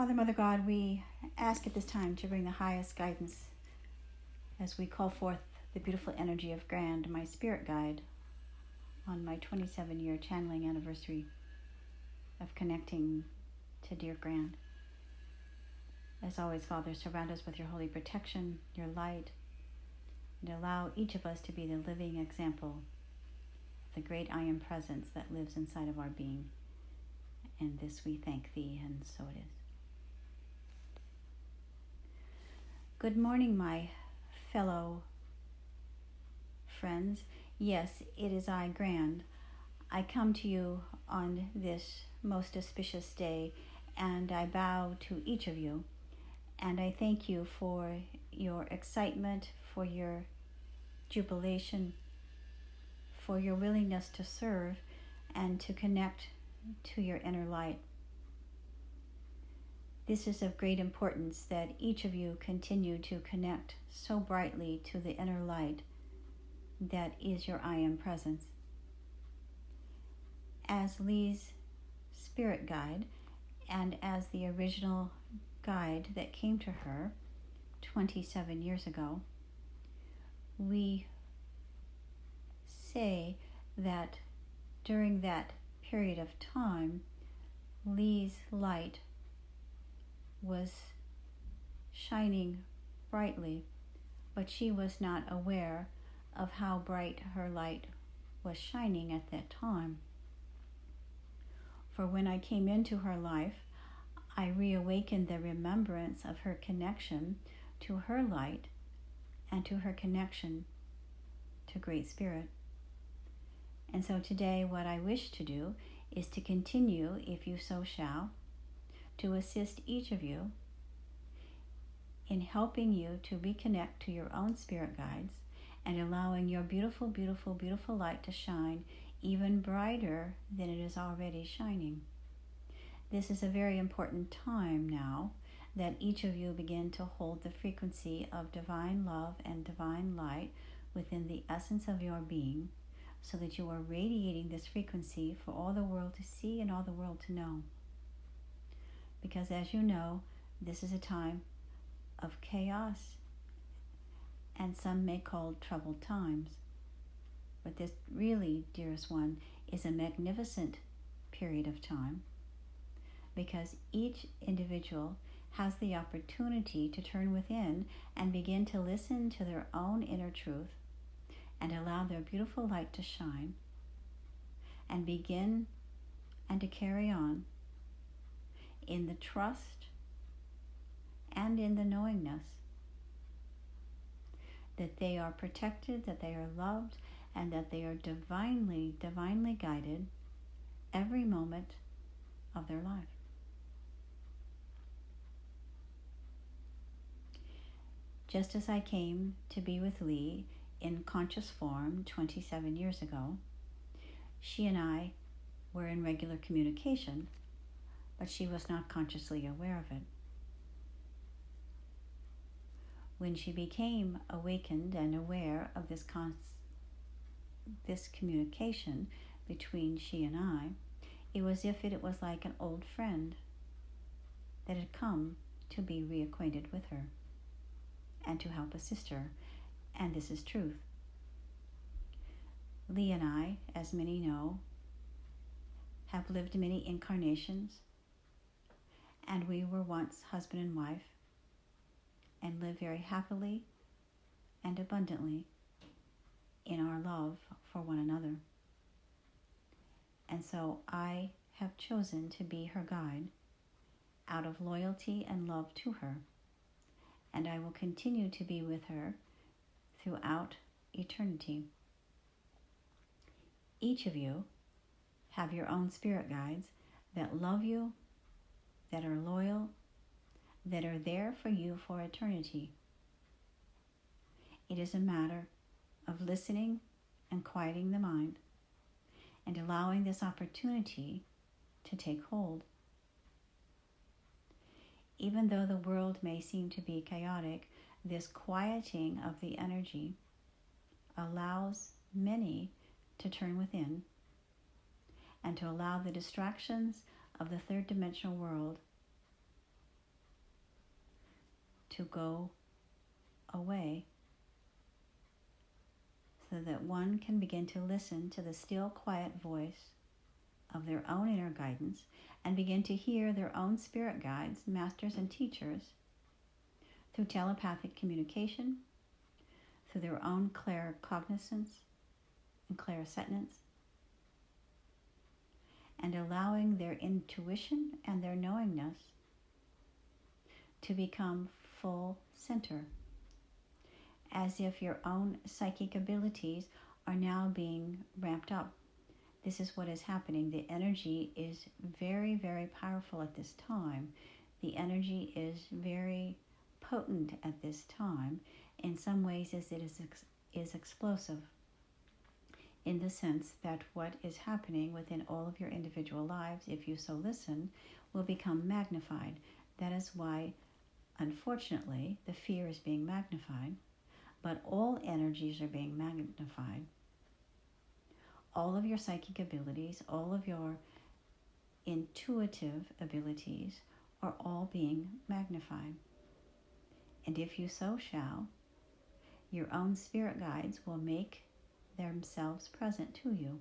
Father, Mother God, we ask at this time to bring the highest guidance as we call forth the beautiful energy of Grand, my spirit guide, on my 27-year channeling anniversary of connecting to dear Grand. As always, Father, surround us with your holy protection, your light, and allow each of us to be the living example of the great I Am presence that lives inside of our being. And this we thank thee, and so it is. Good morning, my fellow friends. Yes, it is I, Grand. I come to you on this most auspicious day, and I bow to each of you, and I thank you for your excitement, for your jubilation, for your willingness to serve and to connect to your inner light. This is of great importance that each of you continue to connect so brightly to the inner light that is your I Am presence. As Lee's spirit guide and as the original guide that came to her 27 years ago, we say that during that period of time, Lee's light was shining brightly, but she was not aware of how bright her light was shining at that time. For when I came into her life, I reawakened the remembrance of her connection to her light and to her connection to Great Spirit. And so today what I wish to do is to continue, if you so shall, to assist each of you in helping you to reconnect to your own spirit guides and allowing your beautiful, beautiful, beautiful light to shine even brighter than it is already shining. This is a very important time now that each of you begin to hold the frequency of divine love and divine light within the essence of your being, so that you are radiating this frequency for all the world to see and all the world to know. Because as you know, this is a time of chaos, and some may call troubled times. But this really, dearest one, is a magnificent period of time, because each individual has the opportunity to turn within and begin to listen to their own inner truth and allow their beautiful light to shine and begin and to carry on in the trust and in the knowingness that they are protected, that they are loved, and that they are divinely guided every moment of their life. Just as I came to be with Lee in conscious form 27 years ago, she and I were in regular communication, but she was not consciously aware of it. When she became awakened and aware of this communication between she and I, it was as if it was like an old friend that had come to be reacquainted with her and to help assist her, and this is truth. Lee and I, as many know, have lived many incarnations, and we were once husband and wife, and live very happily and abundantly in our love for one another. And so I have chosen to be her guide out of loyalty and love to her, and I will continue to be with her throughout eternity. Each of you have your own spirit guides that love you, that are loyal, that are there for you for eternity. It is a matter of listening and quieting the mind and allowing this opportunity to take hold. Even though the world may seem to be chaotic, this quieting of the energy allows many to turn within and to allow the distractions of the third dimensional world to go away, so that one can begin to listen to the still, quiet voice of their own inner guidance and begin to hear their own spirit guides, masters, and teachers through telepathic communication, through their own claircognizance and clairsentience, and allowing their intuition and their knowingness to become full center, as if your own psychic abilities are now being ramped up. This is what is happening. The energy is very, very powerful at this time. The energy is very potent at this time. In some ways, it is explosive, in the sense that what is happening within all of your individual lives, if you so listen, will become magnified. That is why, unfortunately, the fear is being magnified, but all energies are being magnified. All of your psychic abilities, all of your intuitive abilities are all being magnified. And if you so shall, your own spirit guides will make themselves present to you.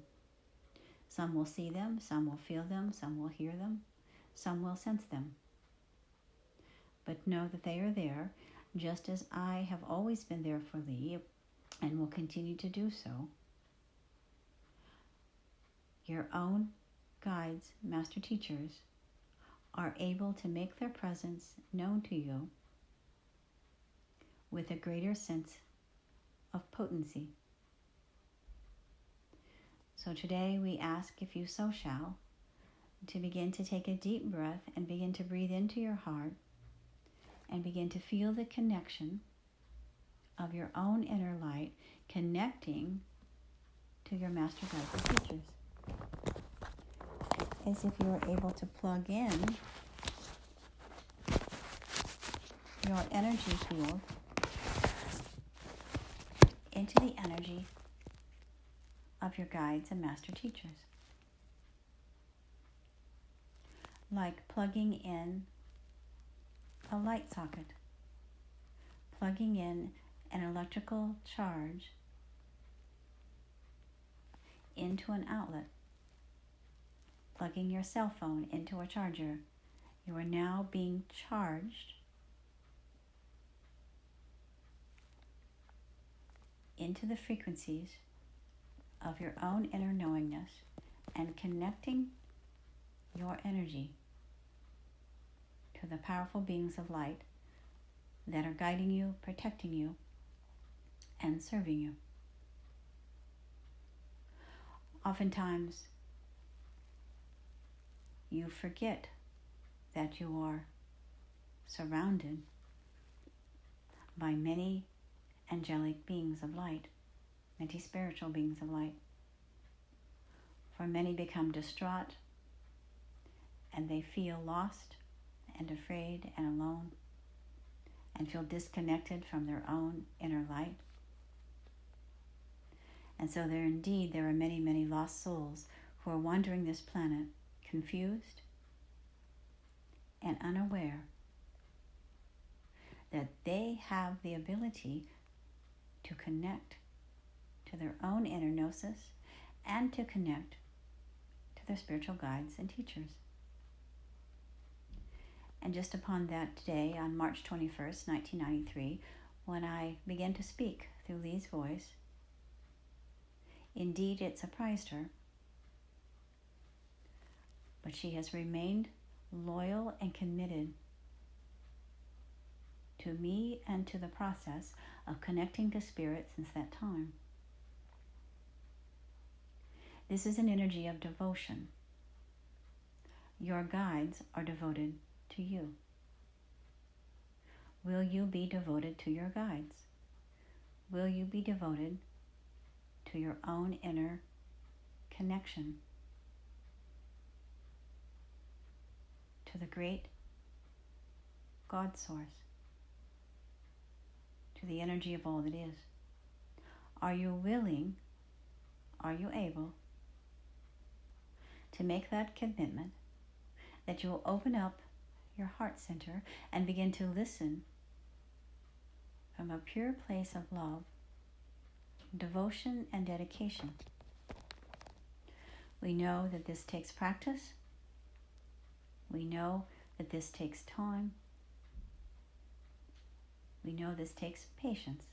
Some will see them, some will feel them, some will hear them, some will sense them. But know that they are there, just as I have always been there for Lea and will continue to do so. Your own guides, master teachers, are able to make their presence known to you with a greater sense of potency. So today we ask, if you so shall, to begin to take a deep breath and begin to breathe into your heart and begin to feel the connection of your own inner light connecting to your master guides and teachers. As if you were able to plug in your energy field into the energy of your guides and master teachers. Like plugging in a light socket, plugging in an electrical charge into an outlet, plugging your cell phone into a charger. You are now being charged into the frequencies of your own inner knowingness and connecting your energy to the powerful beings of light that are guiding you, protecting you, and serving you. Oftentimes, you forget that you are surrounded by many angelic beings of light, many spiritual beings of light. For many become distraught and they feel lost and afraid and alone and feel disconnected from their own inner light. And so there are many, many lost souls who are wandering this planet confused and unaware that they have the ability to connect to their own inner gnosis and to connect to their spiritual guides and teachers. And just upon that day, on March 21st, 1993, when I began to speak through Lea's voice, indeed it surprised her, but she has remained loyal and committed to me and to the process of connecting to spirit since that time. This is an energy of devotion. Your guides are devoted to you. Will you be devoted to your guides? Will you be devoted to your own inner connection to the great God source, to the energy of all that is? Are you willing, are you able to make that commitment that you will open up your heart center and begin to listen from a pure place of love, devotion, and dedication. We know that this takes practice. We know that this takes time. We know this takes patience.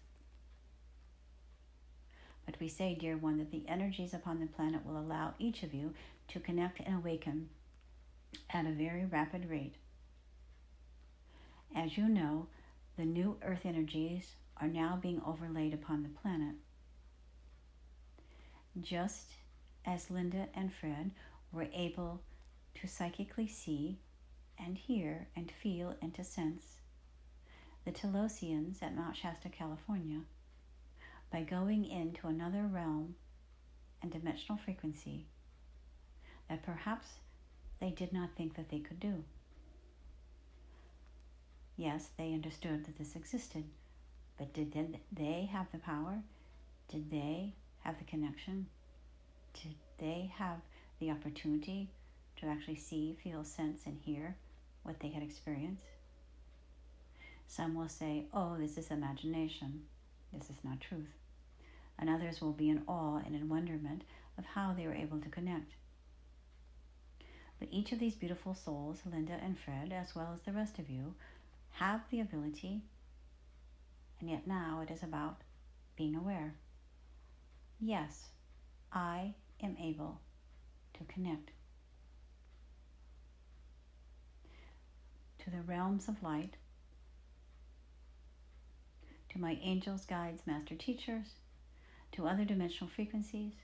But we say, dear one, that the energies upon the planet will allow each of you to connect and awaken at a very rapid rate. As you know, the new earth energies are now being overlaid upon the planet. Just as Linda and Fred were able to psychically see and hear and feel and to sense the Telosians at Mount Shasta, California, by going into another realm and dimensional frequency that perhaps they did not think that they could do. Yes, they understood that this existed, but did they have the power? Did they have the connection? Did they have the opportunity to actually see, feel, sense, and hear what they had experienced? Some will say, oh, this is imagination. This is not truth. And others will be in awe and in wonderment of how they were able to connect. But each of these beautiful souls, Linda and Fred, as well as the rest of you, have the ability, and yet now it is about being aware. Yes, I am able to connect to the realms of light, to my angels, guides, master teachers, to other dimensional frequencies.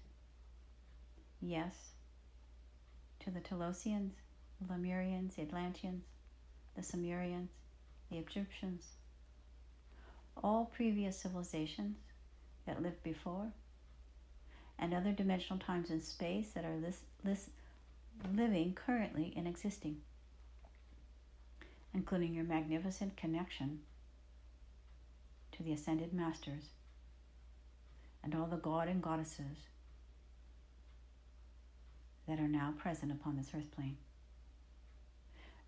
Yes, to the Telosians, the Lemurians, the Atlanteans, the Sumerians, the Egyptians, all previous civilizations that lived before, and other dimensional times and space that are living currently and existing, including your magnificent connection to the Ascended Masters and all the God and Goddesses that are now present upon this earth plane.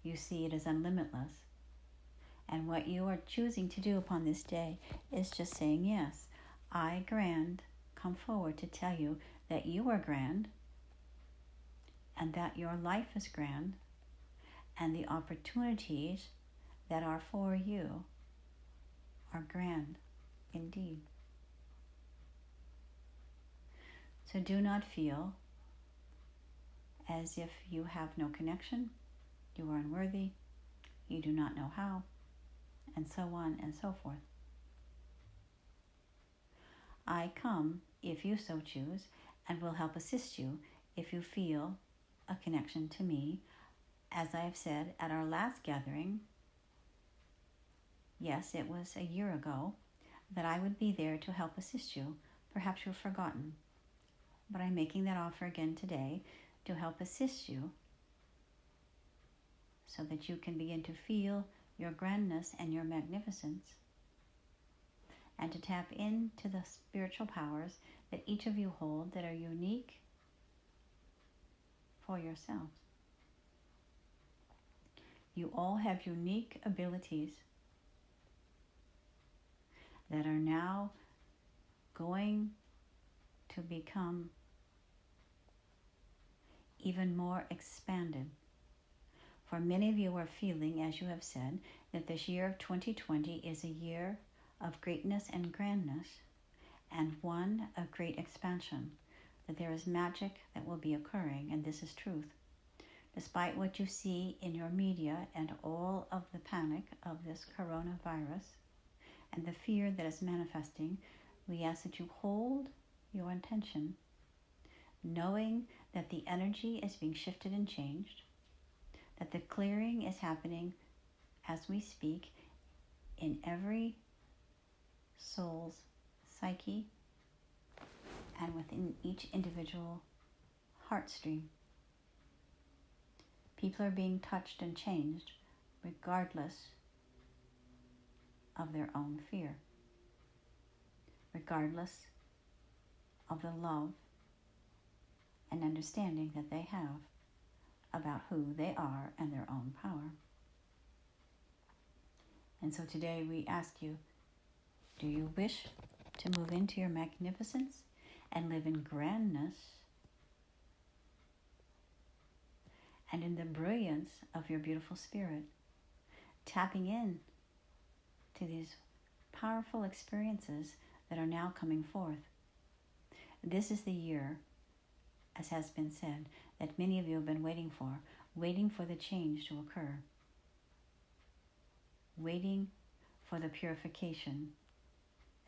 You see, it is unlimitless. And what you are choosing to do upon this day is just saying, yes, I, Grand, come forward to tell you that you are grand and that your life is grand and the opportunities that are for you are grand indeed. So do not feel as if you have no connection, you are unworthy, you do not know how, and so on and so forth. I come, if you so choose, and will help assist you if you feel a connection to me. As I have said at our last gathering, yes, it was a year ago, that I would be there to help assist you. Perhaps you've forgotten, but I'm making that offer again today to help assist you so that you can begin to feel your grandness and your magnificence, and to tap into the spiritual powers that each of you hold that are unique for yourselves. You all have unique abilities that are now going to become even more expanded. For many of you are feeling, as you have said, that this year of 2020 is a year of greatness and grandness, and one of great expansion, that there is magic that will be occurring, and this is truth. Despite what you see in your media and all of the panic of this coronavirus and the fear that is manifesting, we ask that you hold your intention, knowing that the energy is being shifted and changed, that the clearing is happening as we speak in every soul's psyche and within each individual heart stream. People are being touched and changed regardless of their own fear, regardless of the love and understanding that they have about who they are and their own power. And so today we ask you Do you wish to move into your magnificence and live in grandness and in the brilliance of your beautiful spirit, tapping in to these powerful experiences that are now coming forth? This is the year, as has been said, that many of you have been waiting for the change to occur, waiting for the purification,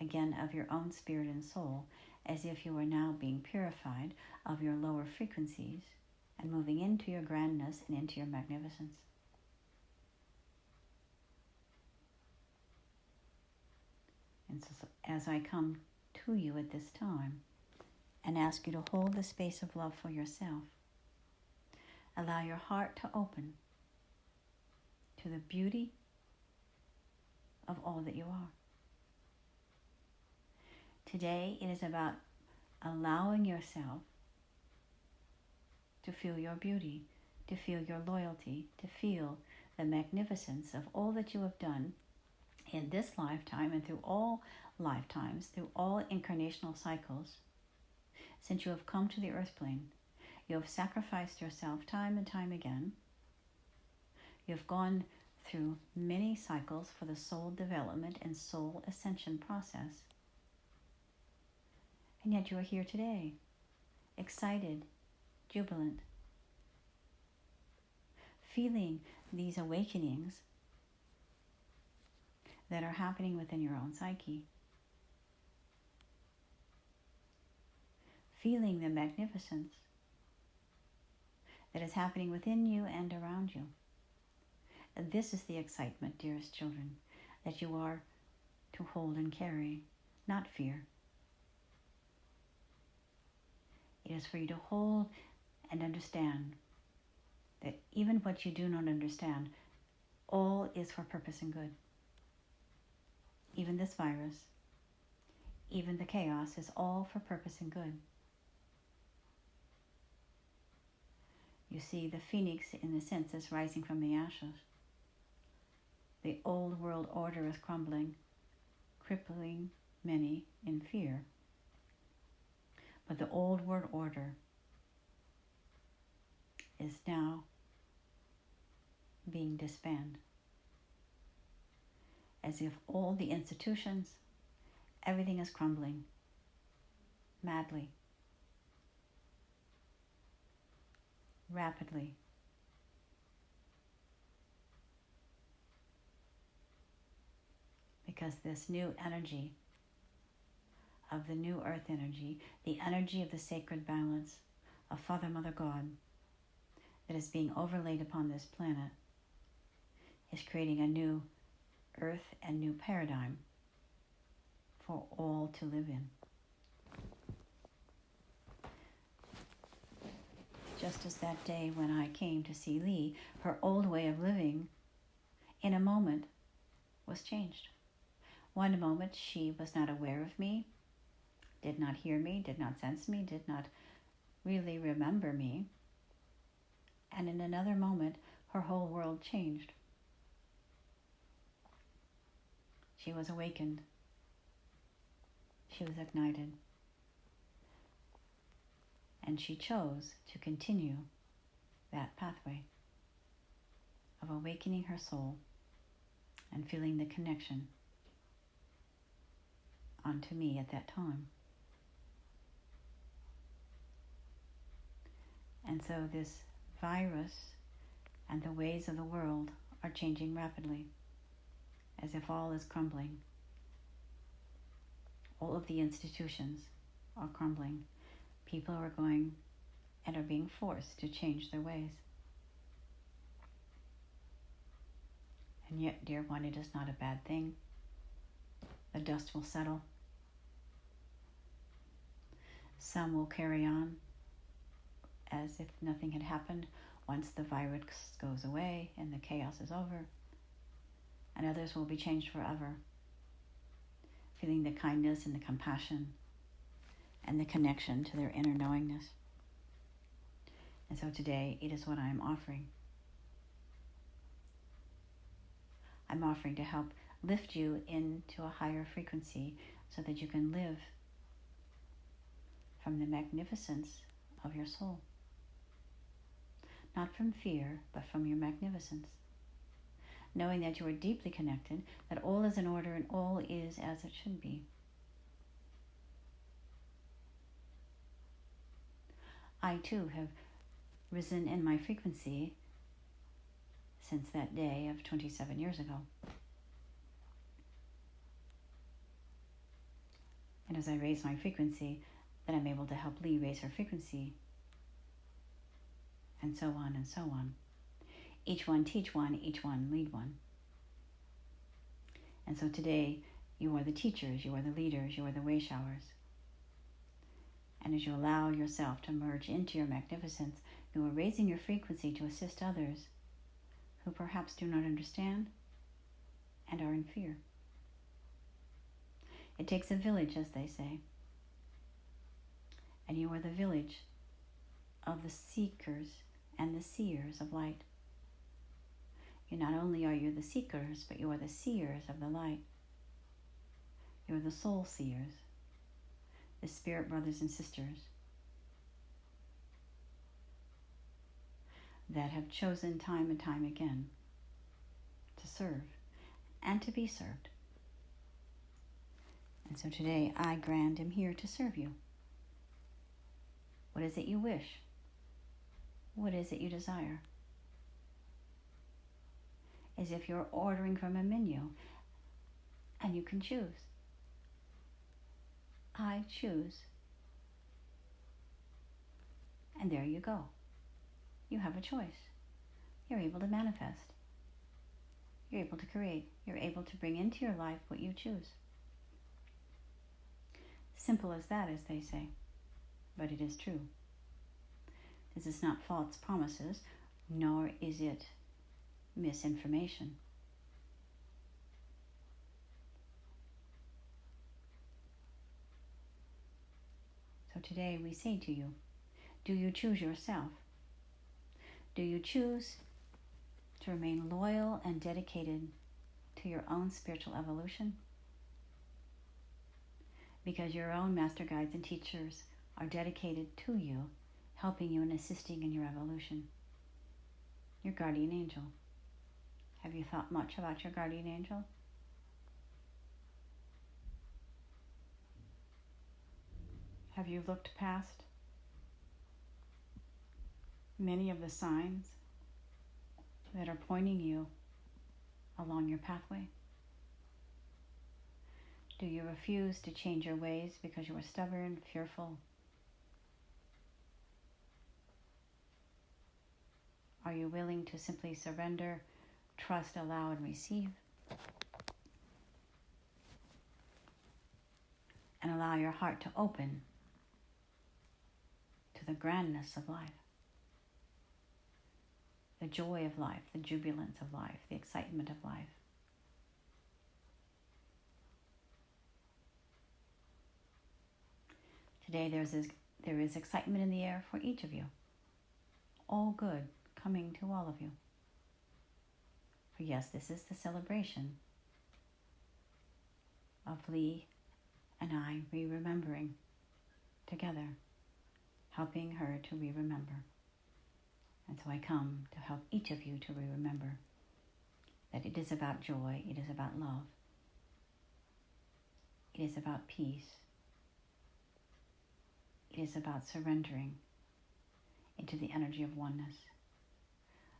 again, of your own spirit and soul, as if you were now being purified of your lower frequencies and moving into your grandness and into your magnificence. And so as I come to you at this time and ask you to hold the space of love for yourself, allow your heart to open to the beauty of all that you are. Today it is about allowing yourself to feel your beauty, to feel your loyalty, to feel the magnificence of all that you have done in this lifetime and through all lifetimes, through all incarnational cycles. Since you have come to the earth plane, you have sacrificed yourself time and time again. You have gone through many cycles for the soul development and soul ascension process. And yet you are here today, excited, jubilant, feeling these awakenings that are happening within your own psyche, feeling the magnificence that is happening within you and around you. And this is the excitement, dearest children, that you are to hold and carry, not fear. It is for you to hold and understand that even what you do not understand, all is for purpose and good. Even this virus, even the chaos, is all for purpose and good. You see the phoenix in the sense is rising from the ashes. The old world order is crumbling, crippling many in fear. But the old world order is now being disbanded, as if all the institutions, everything is crumbling madly, rapidly. Because this new energy of the new earth energy, the energy of the sacred balance of Father, Mother, God, that is being overlaid upon this planet, is creating a new earth and new paradigm for all to live in. Just as that day when I came to see Lee, her old way of living in a moment was changed. One moment she was not aware of me, did not hear me, did not sense me, did not really remember me. And in another moment, her whole world changed. She was awakened. She was ignited. And she chose to continue that pathway of awakening her soul and feeling the connection onto me at that time. And so this virus and the ways of the world are changing rapidly, as if all is crumbling. All of the institutions are crumbling. People are going and are being forced to change their ways. And yet, dear one, it is not a bad thing. The dust will settle. Some will carry on as if nothing had happened once the virus goes away and the chaos is over. And others will be changed forever, feeling the kindness and the compassion and the connection to their inner knowingness. And so today, it is what I am offering. I'm offering to help lift you into a higher frequency so that you can live from the magnificence of your soul. Not from fear, but from your magnificence. Knowing that you are deeply connected, that all is in order and all is as it should be. I too have risen in my frequency since that day of 27 years ago. And as I raise my frequency, then I'm able to help Lea raise her frequency, and so on and so on. Each one teach one, each one lead one. And so today, you are the teachers, you are the leaders, you are the way showers. And as you allow yourself to merge into your magnificence, you are raising your frequency to assist others who perhaps do not understand and are in fear. It takes a village, as they say. And you are the village of the seekers and the seers of light. You not only are you the seekers, but you are the seers of the light. You are the soul seers, the spirit brothers and sisters that have chosen time and time again to serve and to be served. And so today, I, Grand, am here to serve you. What is it you wish? What is it you desire? As if you're ordering from a menu and you can choose. I choose. And there you go. You have a choice. You're able to manifest. You're able to create. You're able to bring into your life what you choose. Simple as that, as they say. But it is true. This is not false promises, nor is it misinformation. So today we say to you, do you choose yourself? Do you choose to remain loyal and dedicated to your own spiritual evolution? Because your own master guides and teachers are dedicated to you, helping you and assisting in your evolution. Your guardian angel. Have you thought much about your guardian angel? Have you looked past many of the signs that are pointing you along your pathway? Do you refuse to change your ways because you are stubborn, fearful? Are you willing to simply surrender, trust, allow, and receive? And allow your heart to open to the grandness of life, the joy of life, the jubilance of life, the excitement of life. Today there is excitement in the air for each of you. All good coming to all of you. For yes, this is the celebration of Lea and I re-remembering together, helping her to re-remember. And so I come to help each of you to re-remember that it is about joy, it is about love, it is about peace, it is about surrendering into the energy of oneness,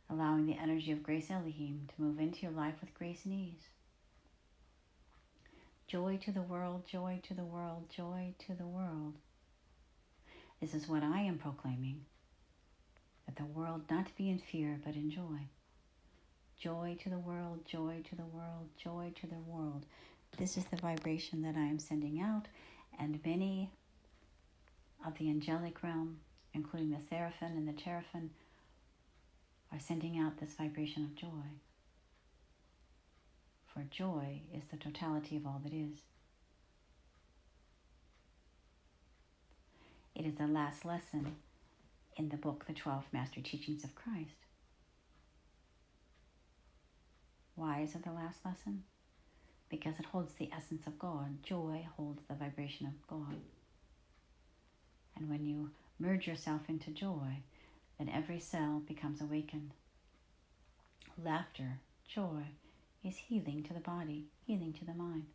allowing the energy of Grace Elohim to move into your life with grace and ease. Joy to the world, joy to the world, joy to the world. This is what I am proclaiming, that the world not be in fear, but in joy. Joy to the world, joy to the world, joy to the world. This is the vibration that I am sending out, and many of the angelic realm, including the seraphim and the cherubim, are sending out this vibration of joy. For joy is the totality of all that is. It is the last lesson in the book, The 12 Master Teachings of Christ. Why is it the last lesson? because it holds the essence of God. Joy holds the vibration of God. And when you merge yourself into joy, then every cell becomes awakened. Laughter, joy, is healing to the body, healing to the mind.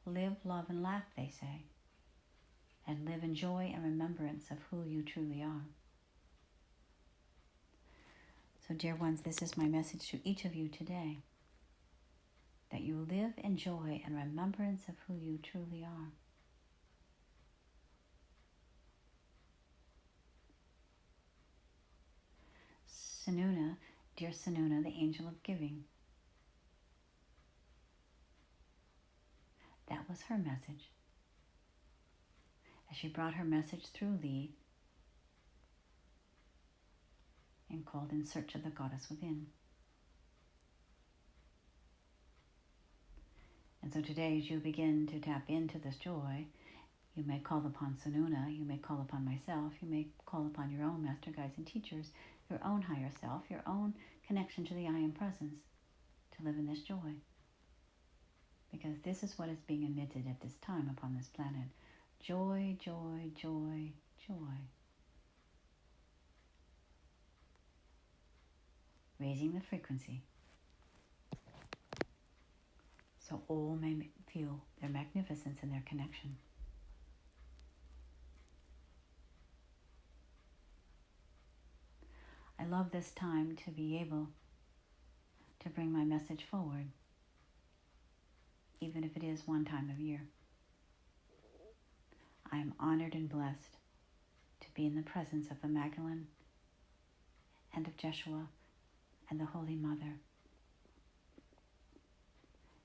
Live, love, and laugh, they say, and live in joy and remembrance of who you truly are. So, dear ones, this is my message to each of you today, that you live in joy and remembrance of who you truly are. Sununa, dear Sununa, the angel of giving, that was her message. As she brought her message through Lea and called in search of the goddess within. And so today, as you begin to tap into this joy, you may call upon Sununa, you may call upon myself, you may call upon your own master guides and teachers, your own higher self, your own connection to the I Am Presence, to live in this joy. Because this is what is being emitted at this time upon this planet. Joy, joy, joy, joy. Raising the frequency so all may feel their magnificence and their connection. I love this time to be able to bring my message forward, even if it is one time of year. I am honored and blessed to be in the presence of the Magdalene and of Jeshua and the Holy Mother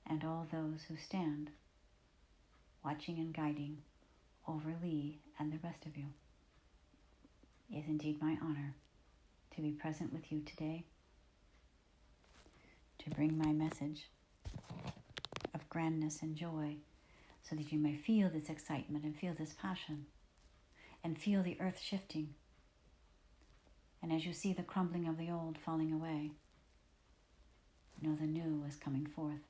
and all those who stand watching and guiding over Lea and the rest of you. It is indeed my honor to be present with you today, to bring my message of grandness and joy so that you may feel this excitement and feel this passion and feel the earth shifting. And as you see the crumbling of the old falling away, know the new is coming forth.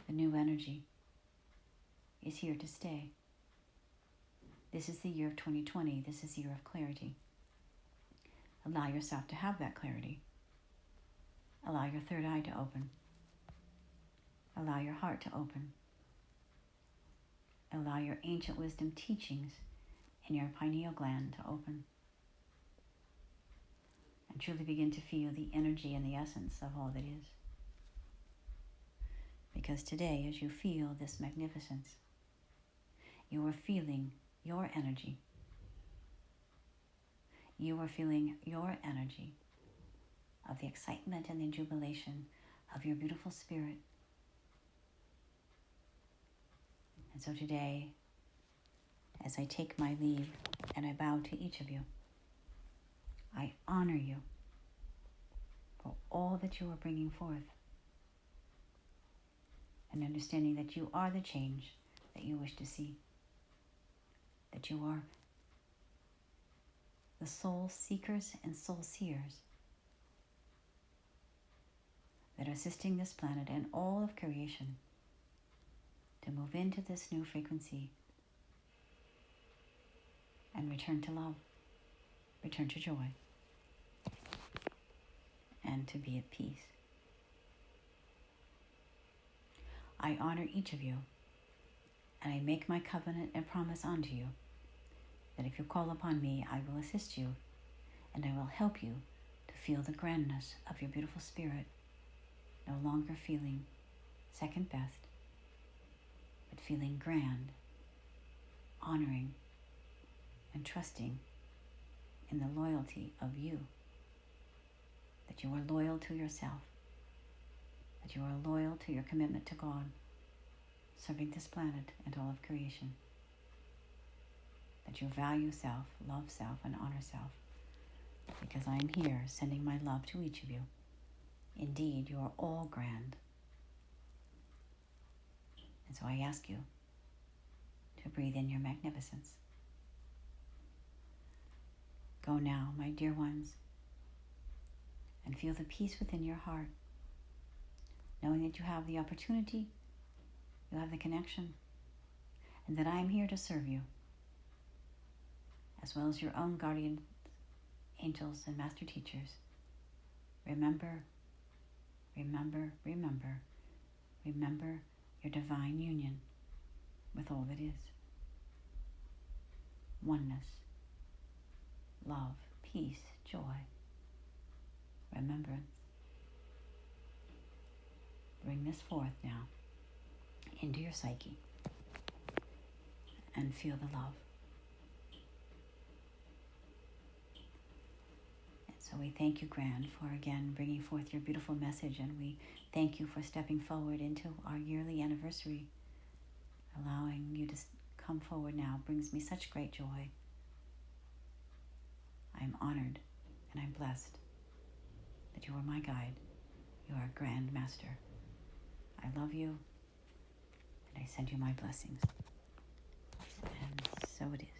The new energy is here to stay. This is the year of 2020. This is the year of clarity. Allow yourself to have that clarity. Allow your third eye to open. Allow your heart to open. Allow your ancient wisdom teachings in your pineal gland to open. And truly begin to feel the energy and the essence of all that is. Because today, as you feel this magnificence, you are feeling your energy. You are feeling your energy of the excitement and the jubilation of your beautiful spirit. And so today, as I take my leave and I bow to each of you, I honor you for all that you are bringing forth, and understanding that you are the change that you wish to see, that you are the soul seekers and soul seers that are assisting this planet and all of creation to move into this new frequency and return to love, return to joy, and to be at peace. I honor each of you, and I make my covenant and promise unto you that if you call upon me, I will assist you, and I will help you to feel the grandness of your beautiful spirit, no longer feeling second best, but feeling grand, honoring, and trusting in the loyalty of you, that you are loyal to yourself, that you are loyal to your commitment to God, serving this planet and all of creation, that you value self, love self, and honor self, because I am here sending my love to each of you. Indeed, you are all grand. And so I ask you to breathe in your magnificence. Go now, my dear ones, and feel the peace within your heart, knowing that you have the opportunity, you have the connection, and that I am here to serve you, as well as your own guardian angels and master teachers. Remember, remember, remember, remember your divine union with all that is. Oneness, love, peace, joy, remembrance. Bring this forth now into your psyche and feel the love. And so we thank you, Grand, for again bringing forth your beautiful message, and we thank you for stepping forward into our yearly anniversary. Allowing you to come forward now brings me such great joy. I am honored and I'm blessed that you are my guide. You are a Grand Master. I love you and I send you my blessings. And so it is.